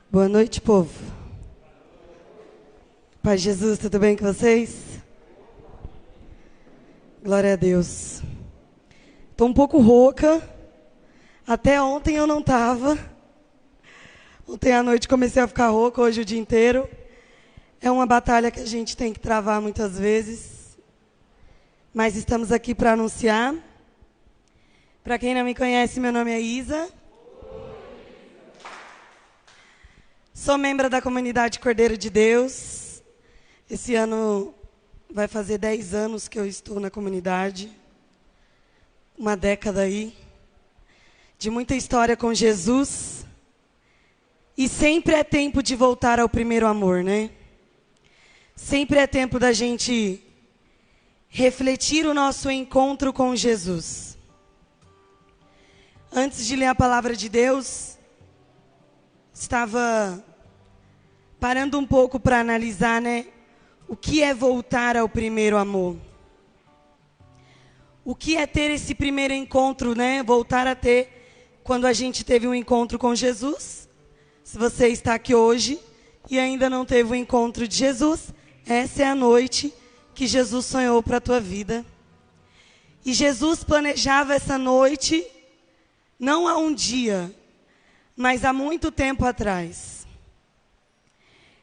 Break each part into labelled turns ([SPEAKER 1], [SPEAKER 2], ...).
[SPEAKER 1] Boa noite, povo. Pai Jesus, tudo bem com vocês? Glória a Deus. Estou um pouco rouca. Até ontem eu não estava. Ontem à noite comecei a ficar rouca, hoje o dia inteiro. É uma batalha que a gente tem que travar muitas vezes. Mas estamos aqui para anunciar. Para quem não me conhece, meu nome é Isa. Sou membro da comunidade Cordeiro de Deus. Esse ano vai fazer 10 anos que eu estou na comunidade. Uma década aí. De muita história com Jesus. E sempre é tempo de voltar ao primeiro amor, né? Sempre é tempo da gente refletir o nosso encontro com Jesus. Antes de ler a palavra de Deus, estava parando um pouco para analisar, né? O que é voltar ao primeiro amor? O que é ter esse primeiro encontro, né? Voltar a ter quando a gente teve um encontro com Jesus. Se você está aqui hoje e ainda não teve um encontro de Jesus, essa é a noite que Jesus sonhou para a tua vida. E Jesus planejava essa noite não há um dia, mas há muito tempo atrás.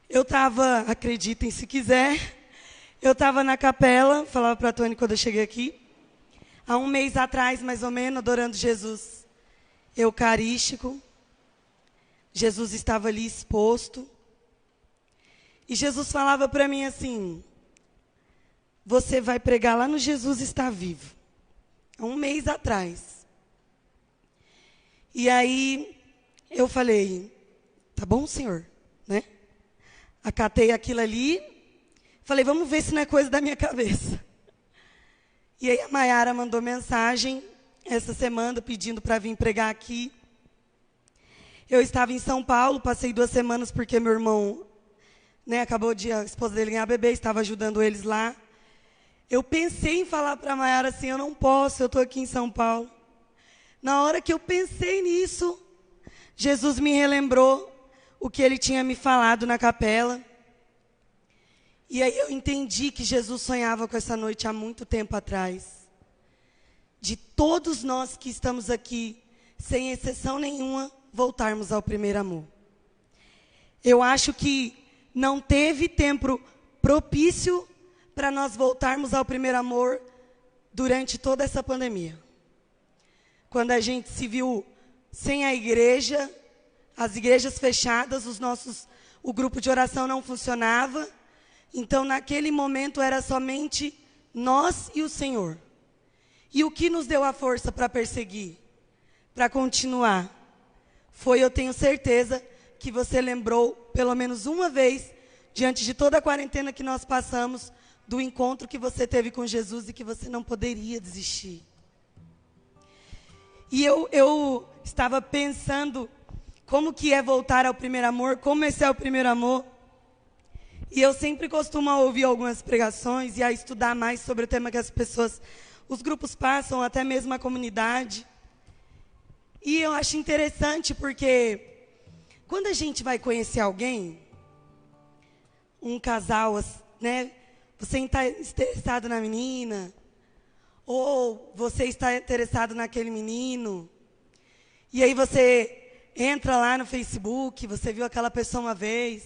[SPEAKER 1] Eu estava, acreditem se quiser, eu estava na capela, falava para a Tony quando eu cheguei aqui, há um mês atrás, mais ou menos, adorando Jesus eucarístico. Jesus estava ali exposto. E Jesus falava para mim assim, você vai pregar lá no Jesus Está Vivo. Há um mês atrás. E aí eu falei, tá bom, Senhor, né? Acatei aquilo ali, falei, vamos ver se não é coisa da minha cabeça. E aí a Maiara mandou mensagem essa semana pedindo para vir pregar aqui. Eu estava em São Paulo, passei 2 semanas porque meu irmão, né, acabou de a esposa dele ganhar bebê, estava ajudando eles lá. Eu pensei em falar para a Maiara assim, eu não posso, eu estou aqui em São Paulo. Na hora que eu pensei nisso, Jesus me relembrou o que ele tinha me falado na capela. E aí eu entendi que Jesus sonhava com essa noite há muito tempo atrás. De todos nós que estamos aqui, sem exceção nenhuma, voltarmos ao primeiro amor. Eu acho que não teve tempo propício para nós voltarmos ao primeiro amor durante toda essa pandemia. Quando a gente se viu sem a igreja, as igrejas fechadas, o grupo de oração não funcionava. Então, naquele momento, era somente nós e o Senhor. E o que nos deu a força para perseguir? Para continuar? Foi, eu tenho certeza, que você lembrou, pelo menos uma vez, diante de toda a quarentena que nós passamos, do encontro que você teve com Jesus e que você não poderia desistir. E eu estava pensando como que é voltar ao primeiro amor, como esse é o primeiro amor. E eu sempre costumo ouvir algumas pregações e a estudar mais sobre o tema que as pessoas, os grupos passam, até mesmo a comunidade. E eu acho interessante porque quando a gente vai conhecer alguém, um casal, né? Você está interessado na menina, ou você está interessado naquele menino, e aí você entra lá no Facebook, você viu aquela pessoa uma vez,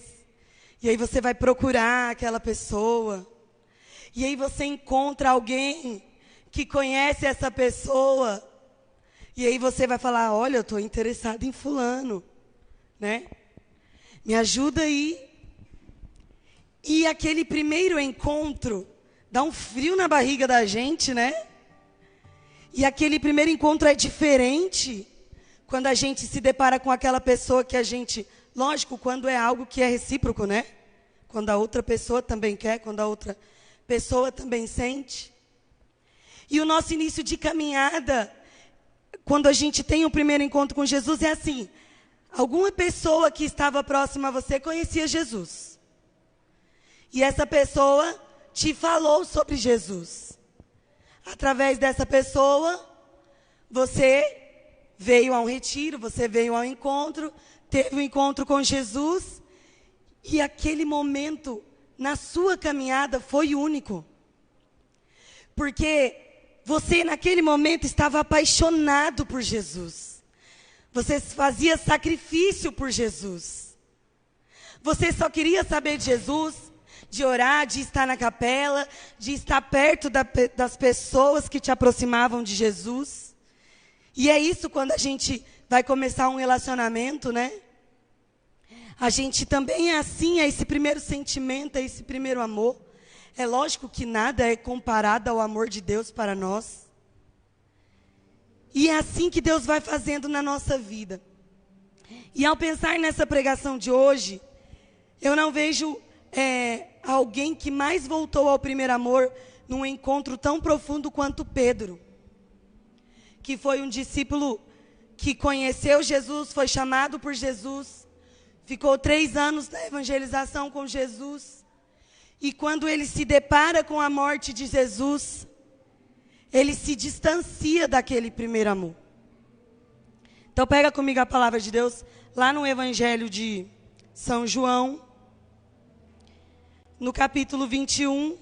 [SPEAKER 1] e aí você vai procurar aquela pessoa, e aí você encontra alguém que conhece essa pessoa, e aí você vai falar, olha, eu estou interessado em fulano, né? Me ajuda aí. E aquele primeiro encontro dá um frio na barriga da gente, né? E aquele primeiro encontro é diferente quando a gente se depara com aquela pessoa que a gente... Lógico, quando é algo que é recíproco, né? Quando a outra pessoa também quer, quando a outra pessoa também sente. E o nosso início de caminhada, quando a gente tem o primeiro encontro com Jesus, é assim. Alguma pessoa que estava próxima a você conhecia Jesus. E essa pessoa te falou sobre Jesus. Através dessa pessoa, você veio a um retiro, você veio ao encontro, teve um encontro com Jesus e aquele momento na sua caminhada foi único. Porque você naquele momento estava apaixonado por Jesus. Você fazia sacrifício por Jesus. Você só queria saber de Jesus, de orar, de estar na capela, de estar perto das pessoas que te aproximavam de Jesus. E é isso quando a gente vai começar um relacionamento, né? A gente também é assim, é esse primeiro sentimento, é esse primeiro amor. É lógico que nada é comparado ao amor de Deus para nós. E é assim que Deus vai fazendo na nossa vida. E ao pensar nessa pregação de hoje, eu não vejo alguém que mais voltou ao primeiro amor num encontro tão profundo quanto Pedro, que foi um discípulo que conheceu Jesus, foi chamado por Jesus, ficou 3 anos na evangelização com Jesus, e quando ele se depara com a morte de Jesus, ele se distancia daquele primeiro amor. Então pega comigo a palavra de Deus, lá no Evangelho de São João, no capítulo 21,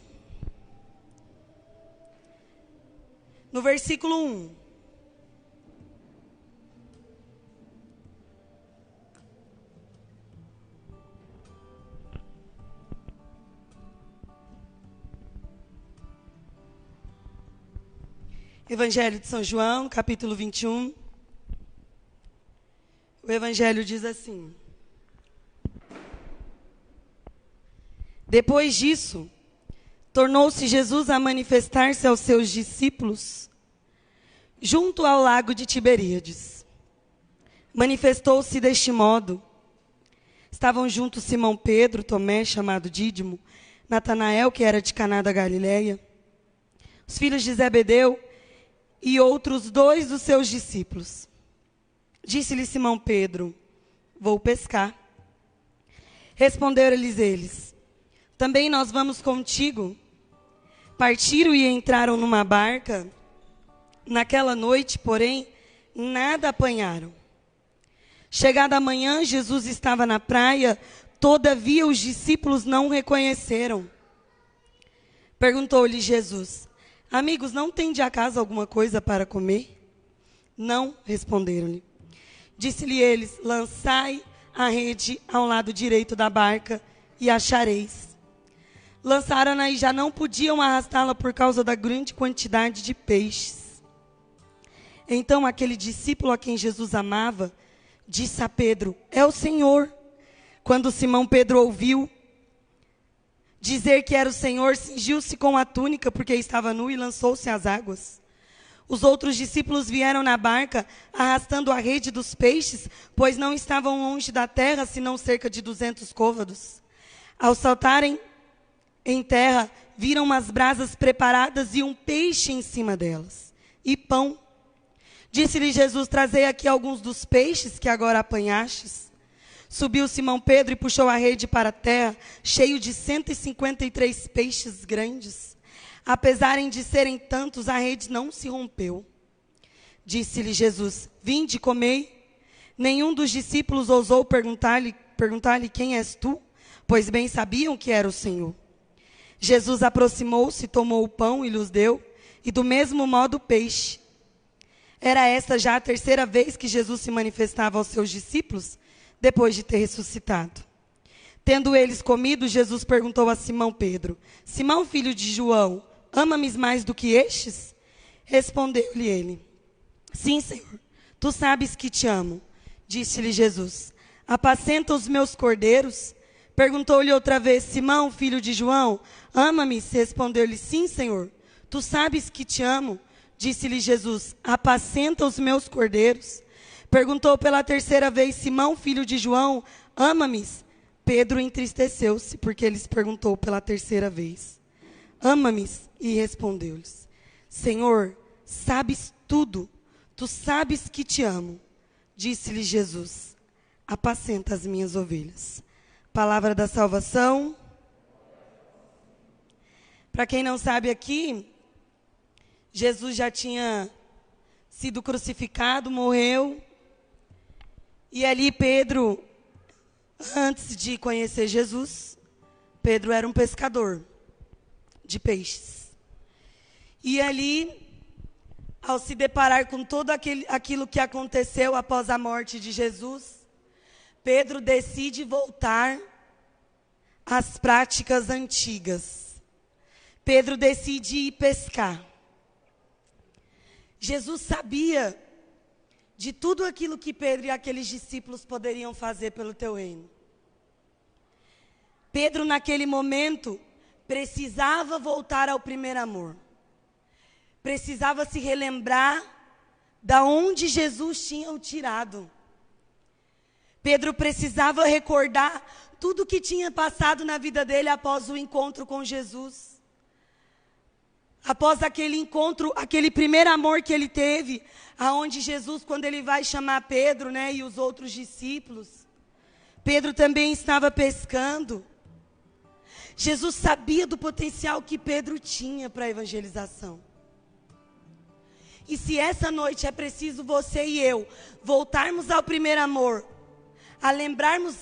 [SPEAKER 1] no versículo 1. Evangelho de São João, capítulo 21. O Evangelho diz assim: Depois disso, tornou-se Jesus a manifestar-se aos seus discípulos junto ao lago de Tiberíades. Manifestou-se deste modo: estavam juntos Simão Pedro, Tomé, chamado Dídimo, Natanael, que era de Caná da Galileia, os filhos de Zebedeu e outros 2 dos seus discípulos. Disse-lhe Simão Pedro: vou pescar. Responderam-lhes eles: também nós vamos contigo. Partiram e entraram numa barca. Naquela noite, porém, nada apanharam. Chegada a manhã, Jesus estava na praia, todavia os discípulos não o reconheceram. Perguntou-lhe Jesus: amigos, não tem de acaso alguma coisa para comer? Não, responderam-lhe. Disse-lhe eles: lançai a rede ao lado direito da barca e achareis. Lançaram-na e já não podiam arrastá-la por causa da grande quantidade de peixes. Então aquele discípulo a quem Jesus amava disse a Pedro: é o Senhor. Quando Simão Pedro ouviu dizer que era o Senhor, cingiu-se com a túnica, porque estava nu, e lançou-se às águas. Os outros discípulos vieram na barca, arrastando a rede dos peixes, pois não estavam longe da terra, senão cerca de 200 côvados. Ao saltarem em terra, viram umas brasas preparadas e um peixe em cima delas, e pão. Disse-lhe Jesus: trazei aqui alguns dos peixes que agora apanhastes. Subiu Simão Pedro e puxou a rede para a terra, cheio de 153 peixes grandes. Apesar de serem tantos, a rede não se rompeu. Disse-lhe Jesus: vinde, comei. Nenhum dos discípulos ousou perguntar-lhe quem és tu, pois bem sabiam que era o Senhor. Jesus aproximou-se, tomou o pão e lhes deu, e do mesmo modo o peixe. Era esta já a 3ª vez que Jesus se manifestava aos seus discípulos, depois de ter ressuscitado. Tendo eles comido, Jesus perguntou a Simão Pedro: Simão, filho de João, ama-me mais do que estes? Respondeu-lhe ele: sim, Senhor, tu sabes que te amo. Disse-lhe Jesus: apacenta os meus cordeiros? Perguntou-lhe outra vez: Simão, filho de João, ama-me? Respondeu-lhe: sim, Senhor, tu sabes que te amo. Disse-lhe Jesus: apacenta os meus cordeiros? Perguntou pela 3ª vez: Simão, filho de João, ama-me? Pedro entristeceu-se, porque ele lhes perguntou pela 3ª vez: ama-me? E respondeu-lhes: Senhor, sabes tudo, tu sabes que te amo. Disse-lhe Jesus: apacenta as minhas ovelhas. Palavra da salvação. Para quem não sabe aqui, Jesus já tinha sido crucificado, morreu, E ali Pedro, antes de conhecer Jesus, Pedro era um pescador de peixes. E ali, ao se deparar com todo aquilo que aconteceu após a morte de Jesus, Pedro decide voltar às práticas antigas. Pedro decide ir pescar. Jesus sabia de tudo aquilo que Pedro e aqueles discípulos poderiam fazer pelo teu reino. Pedro, naquele momento, precisava voltar ao primeiro amor. Precisava se relembrar da onde Jesus tinha o tirado. Pedro precisava recordar tudo o que tinha passado na vida dele após o encontro com Jesus. Após aquele encontro, aquele primeiro amor que ele teve, aonde Jesus, quando ele vai chamar Pedro, né, e os outros discípulos, Pedro também estava pescando. Jesus sabia do potencial que Pedro tinha para a evangelização. E se essa noite é preciso você e eu voltarmos ao primeiro amor, a lembrarmos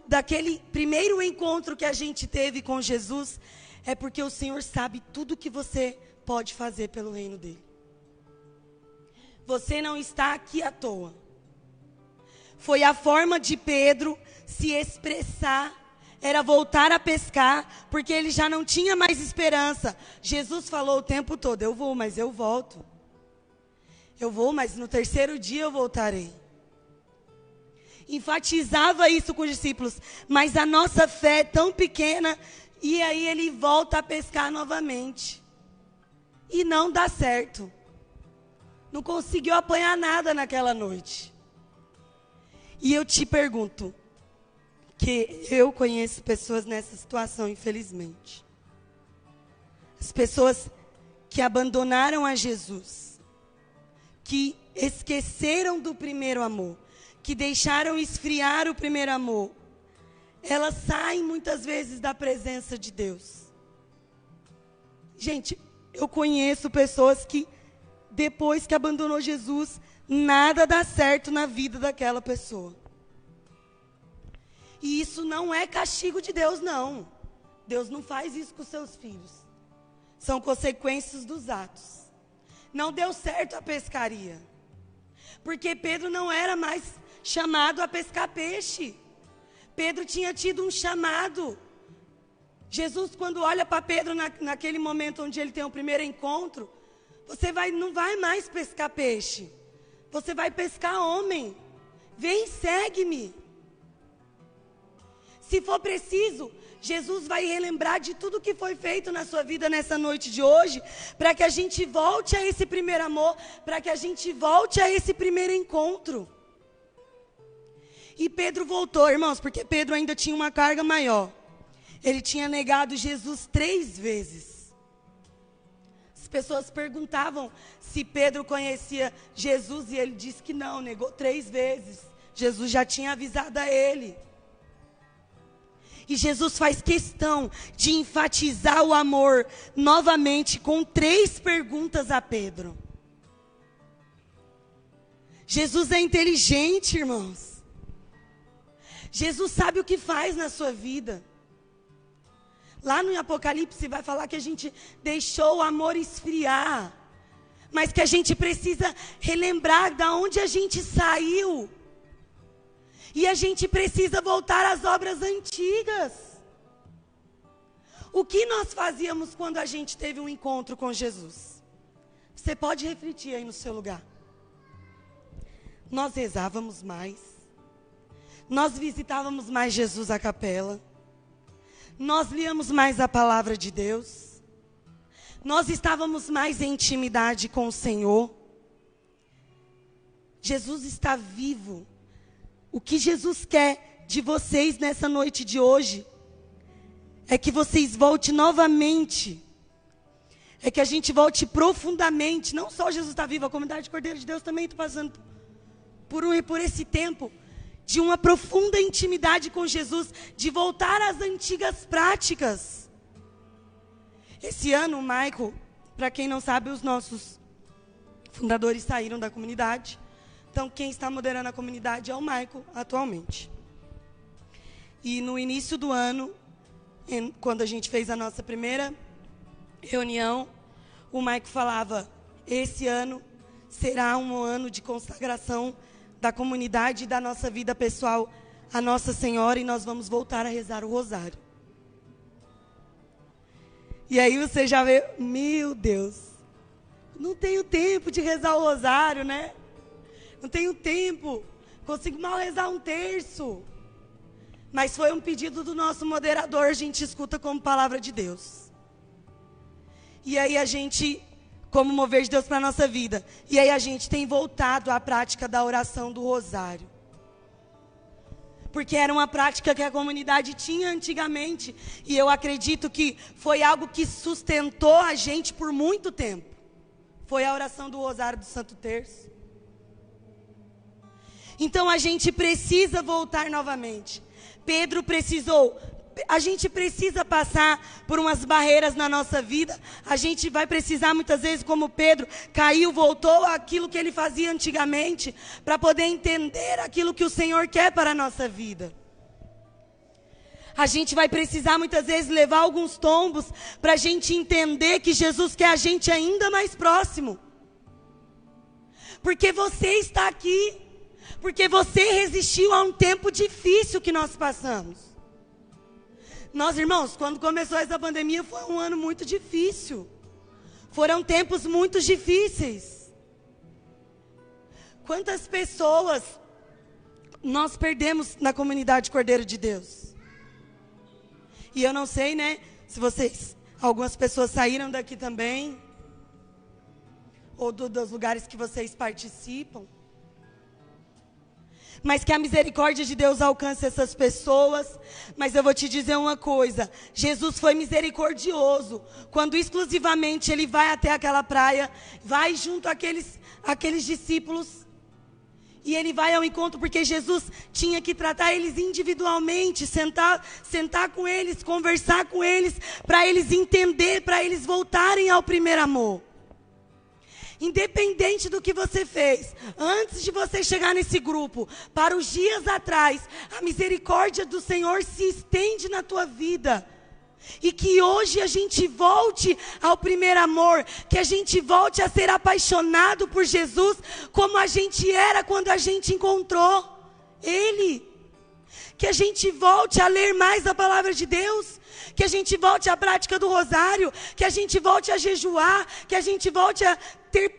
[SPEAKER 1] daquele primeiro encontro que a gente teve com Jesus, é porque o Senhor sabe tudo que você pode fazer pelo reino dele. Você não está aqui à toa. Foi a forma de Pedro se expressar, era voltar a pescar, porque ele já não tinha mais esperança. Jesus falou o tempo todo: eu vou, mas eu volto. Eu vou, mas no terceiro dia eu voltarei. Enfatizava isso com os discípulos, mas a nossa fé é tão pequena, e aí ele volta a pescar novamente. E não dá certo. Não conseguiu apanhar nada naquela noite. E eu te pergunto, que eu conheço pessoas nessa situação, infelizmente. As pessoas que abandonaram a Jesus, que esqueceram do primeiro amor, que deixaram esfriar o primeiro amor, elas saem muitas vezes da presença de Deus. Gente, eu conheço pessoas que, depois que abandonou Jesus, nada dá certo na vida daquela pessoa. E isso não é castigo de Deus, não. Deus não faz isso com seus filhos. São consequências dos atos. Não deu certo a pescaria. Porque Pedro não era mais chamado a pescar peixe. Pedro tinha tido um chamado. Jesus, quando olha para Pedro naquele momento onde ele tem o primeiro encontro, você não vai mais pescar peixe. Você vai pescar homem. Vem, segue-me. Se for preciso, Jesus vai relembrar de tudo que foi feito na sua vida nessa noite de hoje, para que a gente volte a esse primeiro amor, para que a gente volte a esse primeiro encontro. E Pedro voltou, irmãos, porque Pedro ainda tinha uma carga maior. Ele tinha negado Jesus 3 vezes. As pessoas perguntavam se Pedro conhecia Jesus e ele disse que não, negou 3 vezes. Jesus já tinha avisado a ele. E Jesus faz questão de enfatizar o amor novamente com 3 perguntas a Pedro. Jesus é inteligente, irmãos. Jesus sabe o que faz na sua vida. Lá no Apocalipse vai falar que a gente deixou o amor esfriar, mas que a gente precisa relembrar da onde a gente saiu. E a gente precisa voltar às obras antigas. O que nós fazíamos quando a gente teve um encontro com Jesus? Você pode refletir aí no seu lugar. Nós rezávamos mais. Nós visitávamos mais Jesus à capela. Nós líamos mais a palavra de Deus. Nós estávamos mais em intimidade com o Senhor. Jesus está vivo. O que Jesus quer de vocês nessa noite de hoje é que vocês voltem novamente. É que a gente volte profundamente. Não só Jesus está vivo, a comunidade Cordeiro de Deus também está passando por esse tempo de uma profunda intimidade com Jesus, de voltar às antigas práticas. Esse ano, o Michael, para quem não sabe, os nossos fundadores saíram da comunidade. Então, quem está moderando a comunidade é o Maico, atualmente. E no início do ano, quando a gente fez a nossa primeira reunião, o Maico falava: esse ano será um ano de consagração da comunidade e da nossa vida pessoal a Nossa Senhora, e nós vamos voltar a rezar o rosário. E aí você já vê, meu Deus, não tenho tempo de rezar o rosário, né? Não tenho tempo, consigo mal rezar um terço. Mas foi um pedido do nosso moderador, a gente escuta como palavra de Deus. E aí a gente, como mover de Deus para a nossa vida, e aí a gente tem voltado à prática da oração do rosário. Porque era uma prática que a comunidade tinha antigamente, e eu acredito que foi algo que sustentou a gente por muito tempo. Foi a oração do rosário do Santo Terço. Então a gente precisa voltar novamente. Pedro precisou. A gente precisa passar por umas barreiras na nossa vida. A gente vai precisar muitas vezes, como Pedro, caiu, voltou àquilo que ele fazia antigamente, para poder entender aquilo que o Senhor quer para a nossa vida. A gente vai precisar muitas vezes levar alguns tombos para a gente entender que Jesus quer a gente ainda mais próximo. Porque você está aqui, porque você resistiu a um tempo difícil que nós passamos. Nós, irmãos, quando começou essa pandemia, foi um ano muito difícil. Foram tempos muito difíceis. Quantas pessoas nós perdemos na comunidade Cordeiro de Deus? E eu não sei, né, se algumas pessoas saíram daqui também, ou dos lugares que vocês participam. Mas que a misericórdia de Deus alcance essas pessoas. Mas eu vou te dizer uma coisa: Jesus foi misericordioso quando exclusivamente Ele vai até aquela praia, vai junto àqueles discípulos, e Ele vai ao encontro, porque Jesus tinha que tratar eles individualmente, sentar com eles, conversar com eles, para eles entender, para eles voltarem ao primeiro amor. Independente do que você fez, antes de você chegar nesse grupo, para os dias atrás, a misericórdia do Senhor se estende na tua vida. E que hoje a gente volte ao primeiro amor, que a gente volte a ser apaixonado por Jesus, como a gente era quando a gente encontrou Ele. Que a gente volte a ler mais a palavra de Deus, que a gente volte à prática do rosário, que a gente volte a jejuar, que a gente volte a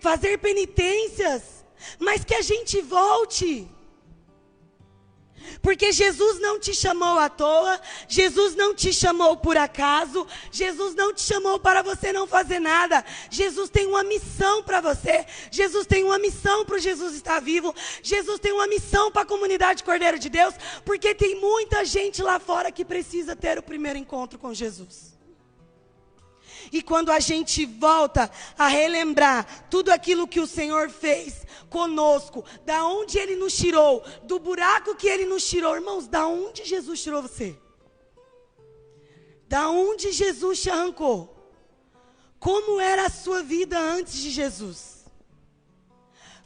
[SPEAKER 1] fazer penitências, mas que a gente volte. Porque Jesus não te chamou à toa, Jesus não te chamou por acaso, Jesus não te chamou para você não fazer nada. Jesus tem uma missão para você, Jesus tem uma missão para o Jesus Está Vivo, Jesus tem uma missão para a comunidade Cordeiro de Deus, porque tem muita gente lá fora que precisa ter o primeiro encontro com Jesus. E quando a gente volta a relembrar tudo aquilo que o Senhor fez conosco, da onde Ele nos tirou, do buraco que Ele nos tirou, irmãos, da onde Jesus tirou você? Da onde Jesus te arrancou? Como era a sua vida antes de Jesus?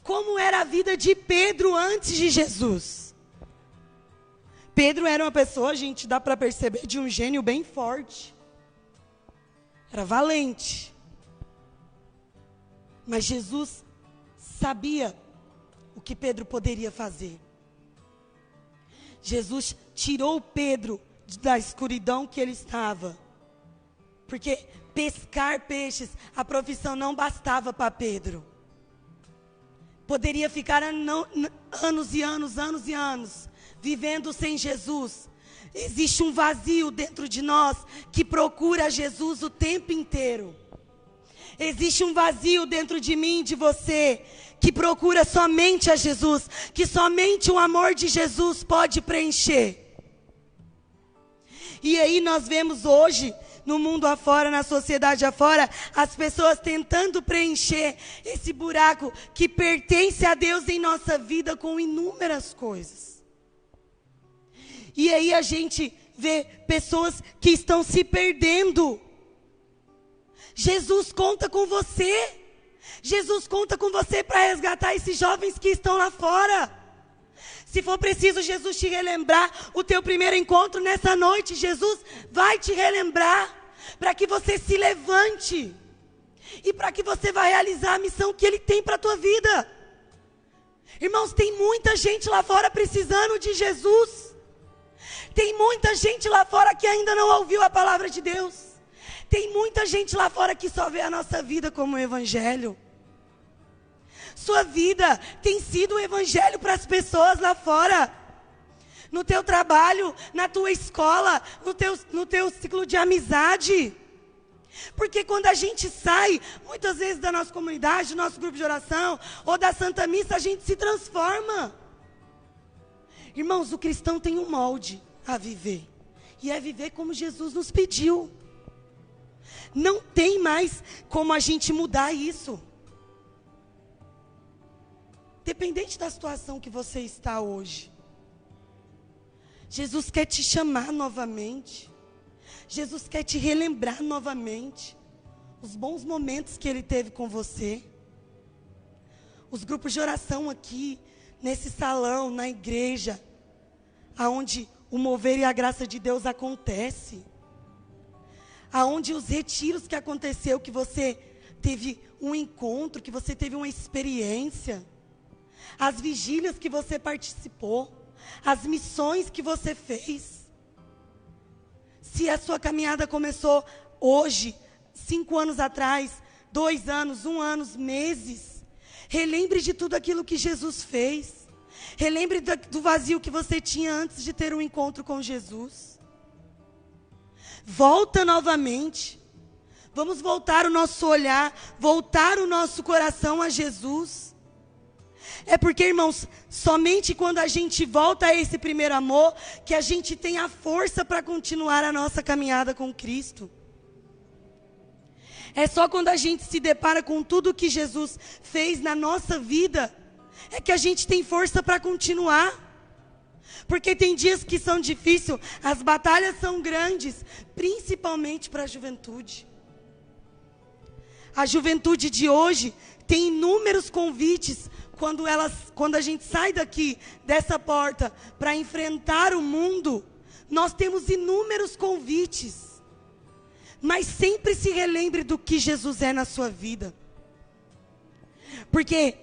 [SPEAKER 1] Como era a vida de Pedro antes de Jesus? Pedro era uma pessoa, gente, dá para perceber, de um gênio bem forte. Era valente. Mas Jesus sabia o que Pedro poderia fazer. Jesus tirou Pedro da escuridão que ele estava. Porque pescar peixes, a profissão não bastava para Pedro. Poderia ficar anos e anos vivendo sem Jesus. Existe um vazio dentro de nós que procura Jesus o tempo inteiro. Existe um vazio dentro de mim e de você que procura somente a Jesus, que somente o amor de Jesus pode preencher. E aí nós vemos hoje, no mundo afora, na sociedade afora, as pessoas tentando preencher esse buraco que pertence a Deus em nossa vida com inúmeras coisas. E aí a gente vê pessoas que estão se perdendo. Jesus conta com você. Jesus conta com você para resgatar esses jovens que estão lá fora. Se for preciso Jesus te relembrar o teu primeiro encontro nessa noite, Jesus vai te relembrar para que você se levante e para que você vá realizar a missão que Ele tem para a tua vida. Irmãos, tem muita gente lá fora precisando de Jesus. Tem muita gente lá fora que ainda não ouviu a palavra de Deus. Tem muita gente lá fora que só vê a nossa vida como um evangelho. Sua vida tem sido um evangelho para as pessoas lá fora. No teu trabalho, na tua escola, no teu ciclo de amizade. Porque quando a gente sai, muitas vezes da nossa comunidade, do nosso grupo de oração, ou da Santa Missa, a gente se transforma. Irmãos, o cristão tem um molde a viver. E é viver como Jesus nos pediu. Não tem mais como a gente mudar isso. Dependente da situação que você está hoje. Jesus quer te chamar novamente. Jesus quer te relembrar novamente os bons momentos que Ele teve com você. Os grupos de oração aqui, nesse salão, na igreja, aonde o mover e a graça de Deus acontece. Aonde os retiros que aconteceu, que você teve um encontro, que você teve uma experiência. As vigílias que você participou, as missões que você fez. Se a sua caminhada começou hoje, 5 anos atrás, 2 anos, 1 ano, meses, relembre de tudo aquilo que Jesus fez. Relembre do vazio que você tinha antes de ter um encontro com Jesus. Volta novamente. Vamos voltar o nosso olhar, voltar o nosso coração a Jesus. É porque, irmãos, somente quando a gente volta a esse primeiro amor, que a gente tem a força para continuar a nossa caminhada com Cristo. É só quando a gente se depara com tudo que Jesus fez na nossa vida, é que a gente tem força para continuar. Porque tem dias que são difíceis, as batalhas são grandes, principalmente para a juventude. A juventude de hoje tem inúmeros convites. Quando a gente sai daqui, dessa porta, para enfrentar o mundo, nós temos inúmeros convites. Mas sempre se relembre do que Jesus é na sua vida. Porque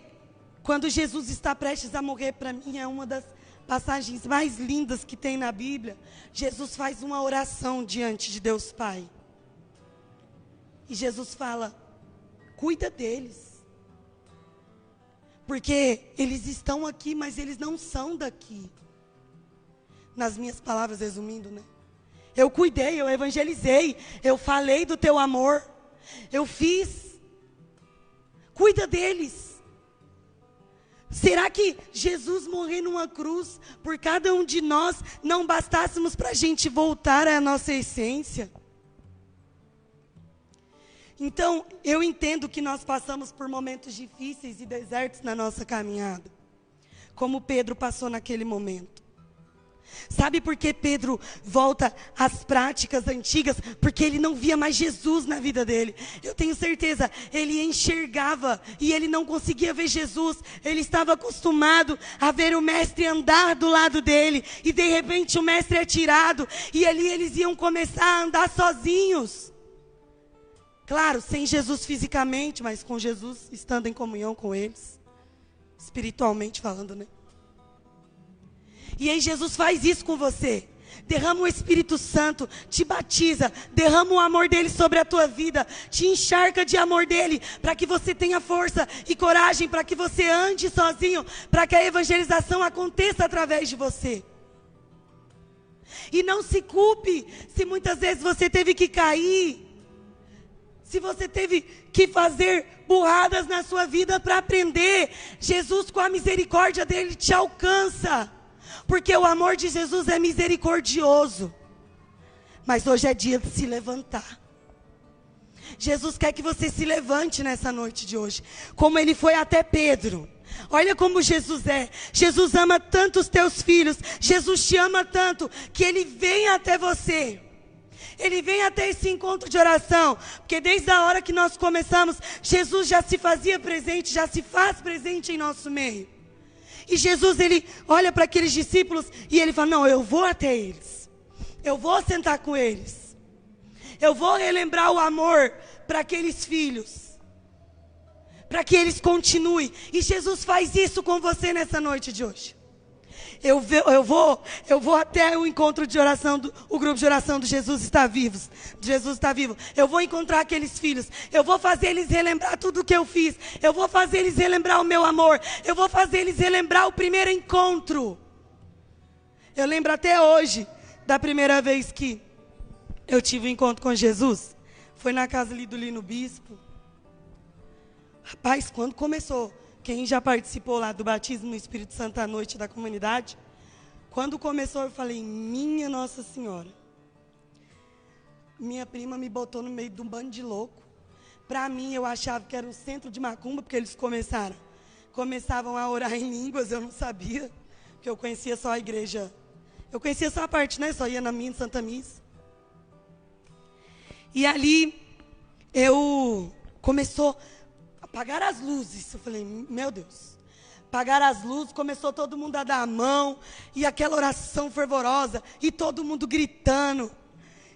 [SPEAKER 1] quando Jesus está prestes a morrer, para mim é uma das passagens mais lindas que tem na Bíblia. Jesus faz uma oração diante de Deus Pai. E Jesus fala, cuida deles. Porque eles estão aqui, mas eles não são daqui. Nas minhas palavras, resumindo, né? Eu cuidei, eu evangelizei, eu falei do teu amor, eu fiz. Cuida deles. Será que Jesus morrer numa cruz por cada um de nós não bastássemos para a gente voltar à nossa essência? Então, eu entendo que nós passamos por momentos difíceis e desertos na nossa caminhada. Como Pedro passou naquele momento. Sabe por que Pedro volta às práticas antigas? Porque ele não via mais Jesus na vida dele. Eu tenho certeza, ele enxergava e ele não conseguia ver Jesus. Ele estava acostumado a ver o mestre andar do lado dele. E de repente o mestre é tirado. E ali eles iam começar a andar sozinhos. Claro, sem Jesus fisicamente, mas com Jesus estando em comunhão com eles. Espiritualmente falando, né? E aí Jesus faz isso com você. Derrama o Espírito Santo, te batiza, derrama o amor dele sobre a tua vida, te encharca de amor dele, para que você tenha força e coragem, para que você ande sozinho, para que a evangelização aconteça através de você. E não se culpe se muitas vezes você teve que cair, se você teve que fazer burradas na sua vida para aprender. Jesus, com a misericórdia dele, te alcança. Porque o amor de Jesus é misericordioso. Mas hoje é dia de se levantar. Jesus quer que você se levante nessa noite de hoje. Como ele foi até Pedro. Olha como Jesus é. Jesus ama tanto os teus filhos. Jesus te ama tanto que ele vem até você. Ele vem até esse encontro de oração, porque desde a hora que nós começamos, Jesus já se fazia presente, já se faz presente em nosso meio. E Jesus, ele olha para aqueles discípulos e ele fala, não, eu vou até eles. Eu vou sentar com eles. Eu vou relembrar o amor para aqueles filhos. Para que eles continuem. E Jesus faz isso com você nessa noite de hoje. Eu vou até o encontro de oração, o grupo de oração do Jesus está vivo. Jesus está vivo. Eu vou encontrar aqueles filhos. Eu vou fazer eles relembrar tudo o que eu fiz. Eu vou fazer eles relembrar o meu amor. Eu vou fazer eles relembrar o primeiro encontro. Eu lembro até hoje da primeira vez que eu tive um encontro com Jesus. Foi na casa ali do Lino Bispo. Rapaz, quando começou... Quem já participou lá do batismo no Espírito Santo à noite da comunidade, quando começou eu falei, minha Nossa Senhora. Minha prima me botou no meio de um bando de louco. Para mim eu achava que era um centro de macumba, porque eles começavam a orar em línguas, eu não sabia, porque eu conhecia só a igreja. Eu conhecia só a parte, né? Só ia na minha Santa Missa. E ali começou apagar as luzes. Eu falei, meu Deus. Apagar as luzes, começou todo mundo a dar a mão. E aquela oração fervorosa. E todo mundo gritando.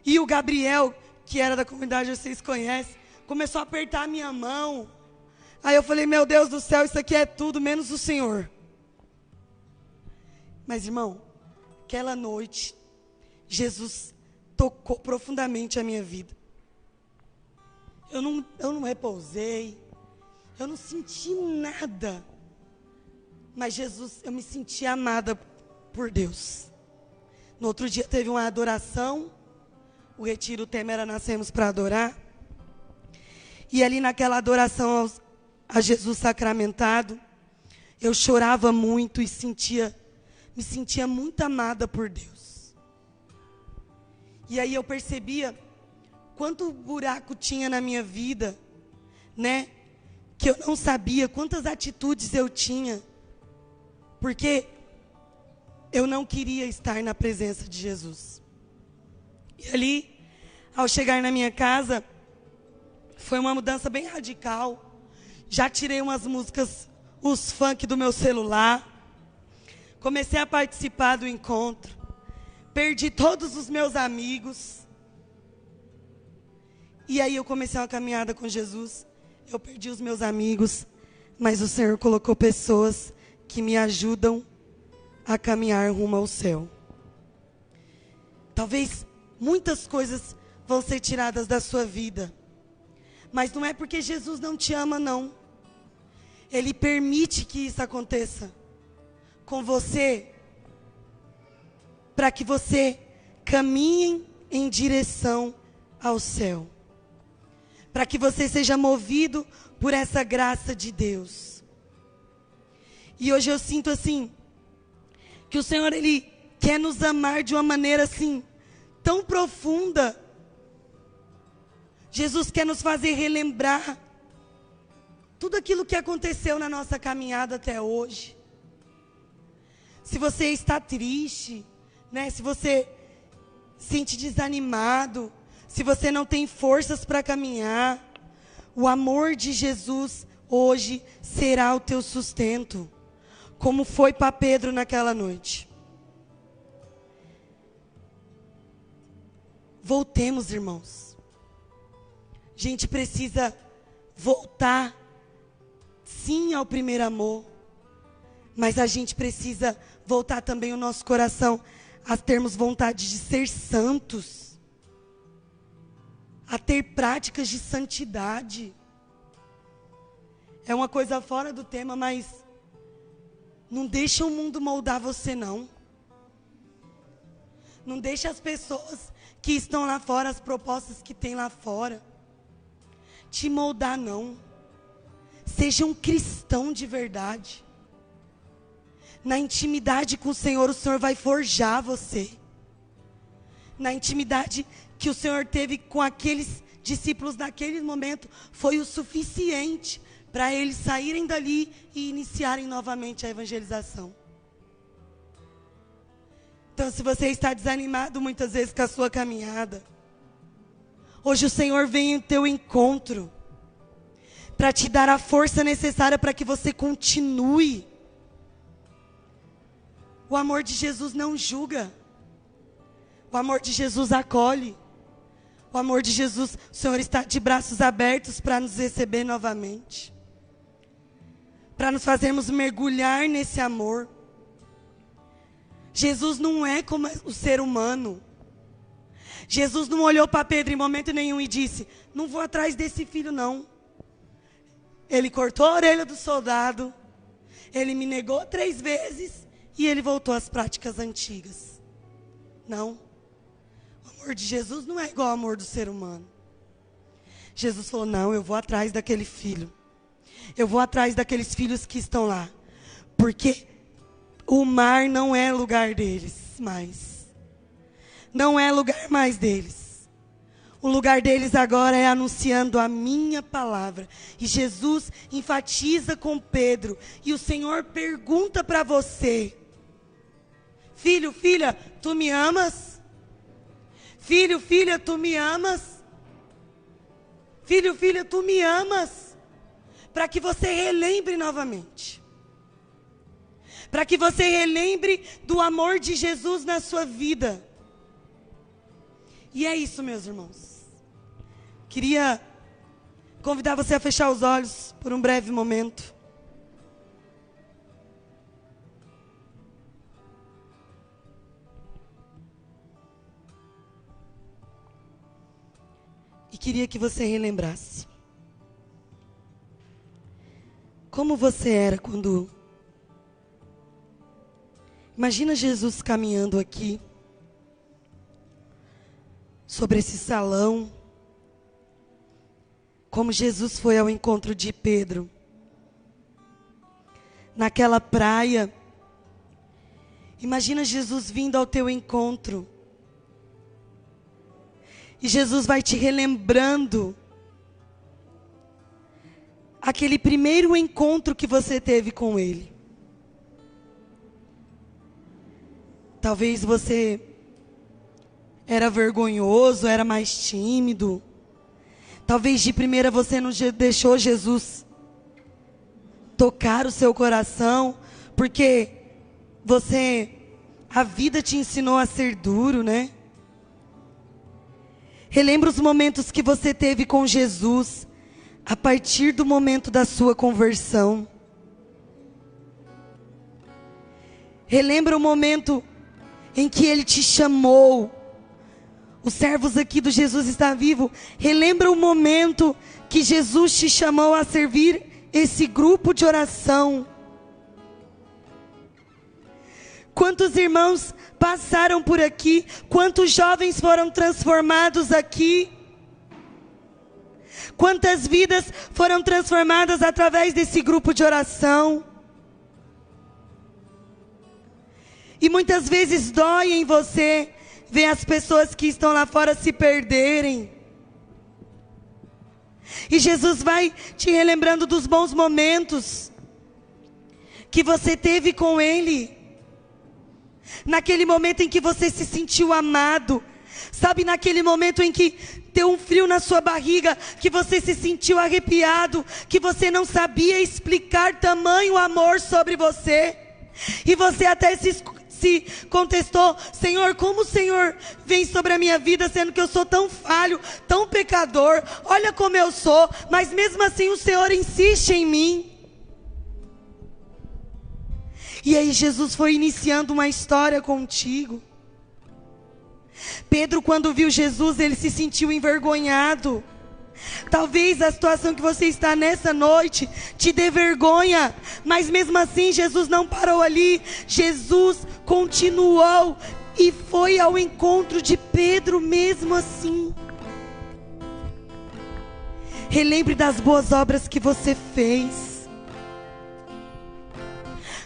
[SPEAKER 1] E o Gabriel, que era da comunidade, vocês conhecem, começou a apertar a minha mão. Aí eu falei, meu Deus do céu, isso aqui é tudo menos o Senhor. Mas, irmão, aquela noite, Jesus tocou profundamente a minha vida. Eu não repousei. Eu não senti nada. Mas Jesus, eu me senti amada por Deus. No outro dia teve uma adoração. O retiro, o tema era Nascemos para Adorar. E ali naquela adoração a Jesus sacramentado, eu chorava muito e me sentia muito amada por Deus. E aí eu percebia quanto buraco tinha na minha vida, né? Que eu não sabia, quantas atitudes eu tinha, porque eu não queria estar na presença de Jesus. E ali, ao chegar na minha casa, foi uma mudança bem radical. Já tirei umas músicas, os funk do meu celular, comecei a participar do encontro, perdi todos os meus amigos, e aí eu comecei uma caminhada com Jesus. Eu perdi os meus amigos, mas o Senhor colocou pessoas que me ajudam a caminhar rumo ao céu. Talvez muitas coisas vão ser tiradas da sua vida, mas não é porque Jesus não te ama, não. Ele permite que isso aconteça com você, para que você caminhe em direção ao céu. Para que você seja movido por essa graça de Deus. E hoje eu sinto assim, que o Senhor, Ele quer nos amar de uma maneira assim, tão profunda. Jesus quer nos fazer relembrar tudo aquilo que aconteceu na nossa caminhada até hoje. Se você está triste, né? Se você se sente desanimado, se você não tem forças para caminhar, o amor de Jesus hoje será o teu sustento, como foi para Pedro naquela noite. Voltemos, irmãos. A gente precisa voltar, sim, ao primeiro amor, mas a gente precisa voltar também o nosso coração a termos vontade de ser santos, a ter práticas de santidade. É uma coisa fora do tema, mas não deixa o mundo moldar você, não. Não deixa as pessoas que estão lá fora, as propostas que tem lá fora, te moldar, não. Seja um cristão de verdade. Na intimidade com o Senhor vai forjar você. Na intimidade que o Senhor teve com aqueles discípulos naquele momento, foi o suficiente para eles saírem dali e iniciarem novamente a evangelização. Então, se você está desanimado muitas vezes com a sua caminhada, Hoje o Senhor vem em teu encontro para te dar a força necessária para que você continue. O amor de Jesus não julga. O amor de Jesus acolhe. O amor de Jesus, o Senhor está de braços abertos para nos receber novamente. Para nos fazermos mergulhar nesse amor. Jesus não é como o ser humano. Jesus não olhou para Pedro em momento nenhum e disse: não vou atrás desse filho não. Ele cortou a orelha do soldado. Ele me negou 3 vezes. E ele voltou às práticas antigas. Não. O amor de Jesus não é igual ao amor do ser humano. Jesus falou: não, eu vou atrás daquele filho. Eu vou atrás daqueles filhos que estão lá. Porque o mar não é lugar deles mais. Não é lugar mais deles. O lugar deles agora é anunciando a minha palavra. E Jesus enfatiza com Pedro. E o Senhor pergunta para você: filho, filha, tu me amas? Filho, filha, tu me amas? Filho, filha, tu me amas? Para que você relembre novamente. Para que você relembre do amor de Jesus na sua vida. E é isso, meus irmãos. Queria convidar você a fechar os olhos por um breve momento. E queria que você relembrasse como você era quando... Imagina Jesus caminhando aqui sobre esse salão, como Jesus foi ao encontro de Pedro, naquela praia. Imagina Jesus vindo ao teu encontro, e Jesus vai te relembrando aquele primeiro encontro que você teve com Ele. Talvez você era vergonhoso, era mais tímido. Talvez de primeira você não deixou Jesus tocar o seu coração, porque a vida te ensinou a ser duro, né? Relembra os momentos que você teve com Jesus, a partir do momento da sua conversão. Relembra o momento em que Ele te chamou. Os servos aqui do Jesus está vivo. Relembra o momento que Jesus te chamou a servir esse grupo de oração. Quantos irmãos passaram por aqui? Quantos jovens foram transformados aqui? Quantas vidas foram transformadas através desse grupo de oração? E muitas vezes dói em você ver as pessoas que estão lá fora se perderem. E Jesus vai te relembrando dos bons momentos que você teve com Ele. Naquele momento em que você se sentiu amado. Sabe, naquele momento em que deu um frio na sua barriga, que você se sentiu arrepiado, que você não sabia explicar tamanho amor sobre você. E você até se contestou: Senhor, como o Senhor vem sobre a minha vida, sendo que eu sou tão falho, tão pecador, olha como eu sou, mas mesmo assim o Senhor insiste em mim. E aí Jesus foi iniciando uma história contigo. Pedro, quando viu Jesus, ele se sentiu envergonhado. Talvez a situação que você está nessa noite te dê vergonha, mas mesmo assim Jesus não parou ali. Jesus continuou e foi ao encontro de Pedro mesmo assim. Relembre das boas obras que você fez,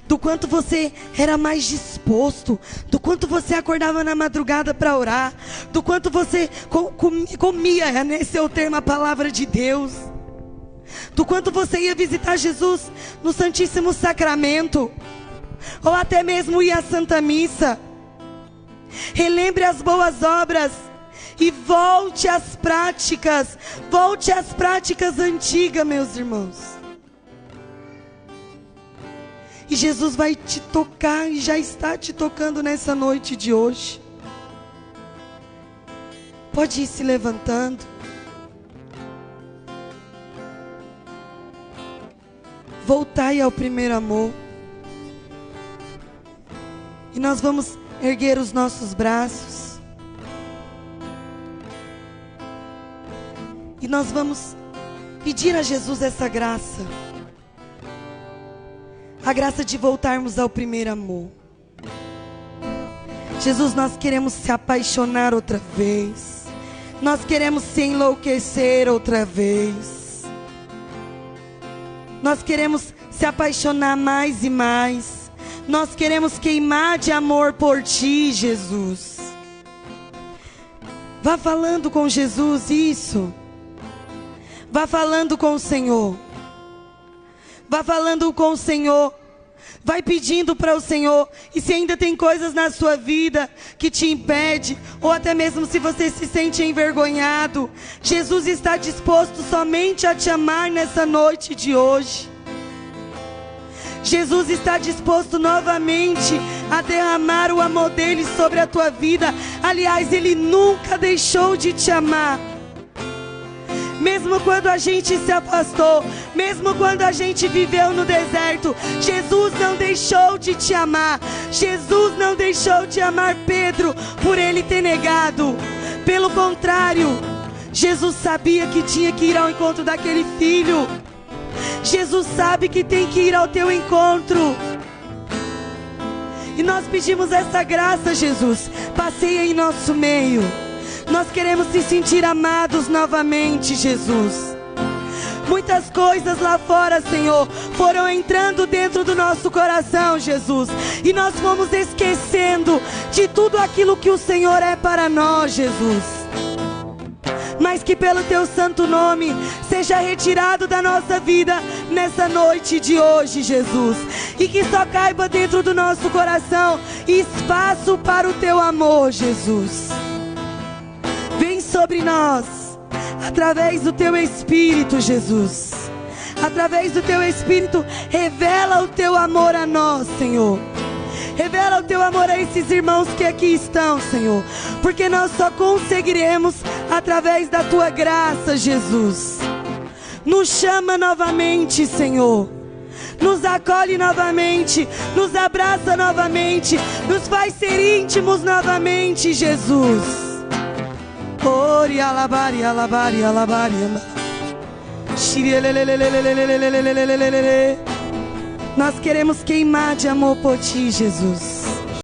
[SPEAKER 1] do quanto você era mais disposto, do quanto você acordava na madrugada para orar, do quanto você comia, nesse é o termo, a palavra de Deus, do quanto você ia visitar Jesus no Santíssimo Sacramento, ou até mesmo ir à Santa Missa. Relembre as boas obras E volte às práticas antigas, meus irmãos. E Jesus vai te tocar e já está te tocando nessa noite de hoje. Pode ir se levantando. Voltai ao primeiro amor. E nós vamos erguer os nossos braços. E nós vamos pedir a Jesus essa graça. A graça de voltarmos ao primeiro amor. Jesus, nós queremos se apaixonar outra vez. Nós queremos se enlouquecer outra vez. Nós queremos se apaixonar mais e mais. Nós queremos queimar de amor por Ti, Jesus. Vá falando com Jesus isso. Vá falando com o Senhor. Vá falando com o Senhor. Vai pedindo para o Senhor. E se ainda tem coisas na sua vida que te impede, ou até mesmo se você se sente envergonhado, Jesus está disposto somente a te amar nessa noite de hoje. Jesus está disposto novamente a derramar o amor dele sobre a tua vida. Aliás, ele nunca deixou de te amar. Mesmo quando a gente se afastou, mesmo quando a gente viveu no deserto, Jesus não deixou de te amar. Jesus não deixou de amar Pedro por ele ter negado. Pelo contrário, Jesus sabia que tinha que ir ao encontro daquele filho. Jesus sabe que tem que ir ao teu encontro. E nós pedimos essa graça, Jesus. Passeia em nosso meio. Nós queremos se sentir amados novamente, Jesus. Muitas coisas lá fora, Senhor, foram entrando dentro do nosso coração, Jesus. E nós fomos esquecendo de tudo aquilo que o Senhor é para nós, Jesus. Mas que pelo Teu santo nome seja retirado da nossa vida nessa noite de hoje, Jesus. E que só caiba dentro do nosso coração espaço para o Teu amor, Jesus. Vem sobre nós, através do Teu Espírito, Jesus. Através do Teu Espírito, revela o Teu amor a nós, Senhor. Revela o Teu amor a esses irmãos que aqui estão, Senhor. Porque nós só conseguiremos através da Tua graça, Jesus. Nos chama novamente, Senhor. Nos acolhe novamente, nos abraça novamente, nos faz ser íntimos novamente, Jesus. Ori alabari, alabari, alabari, nós queremos queimar de amor por Ti, Jesus.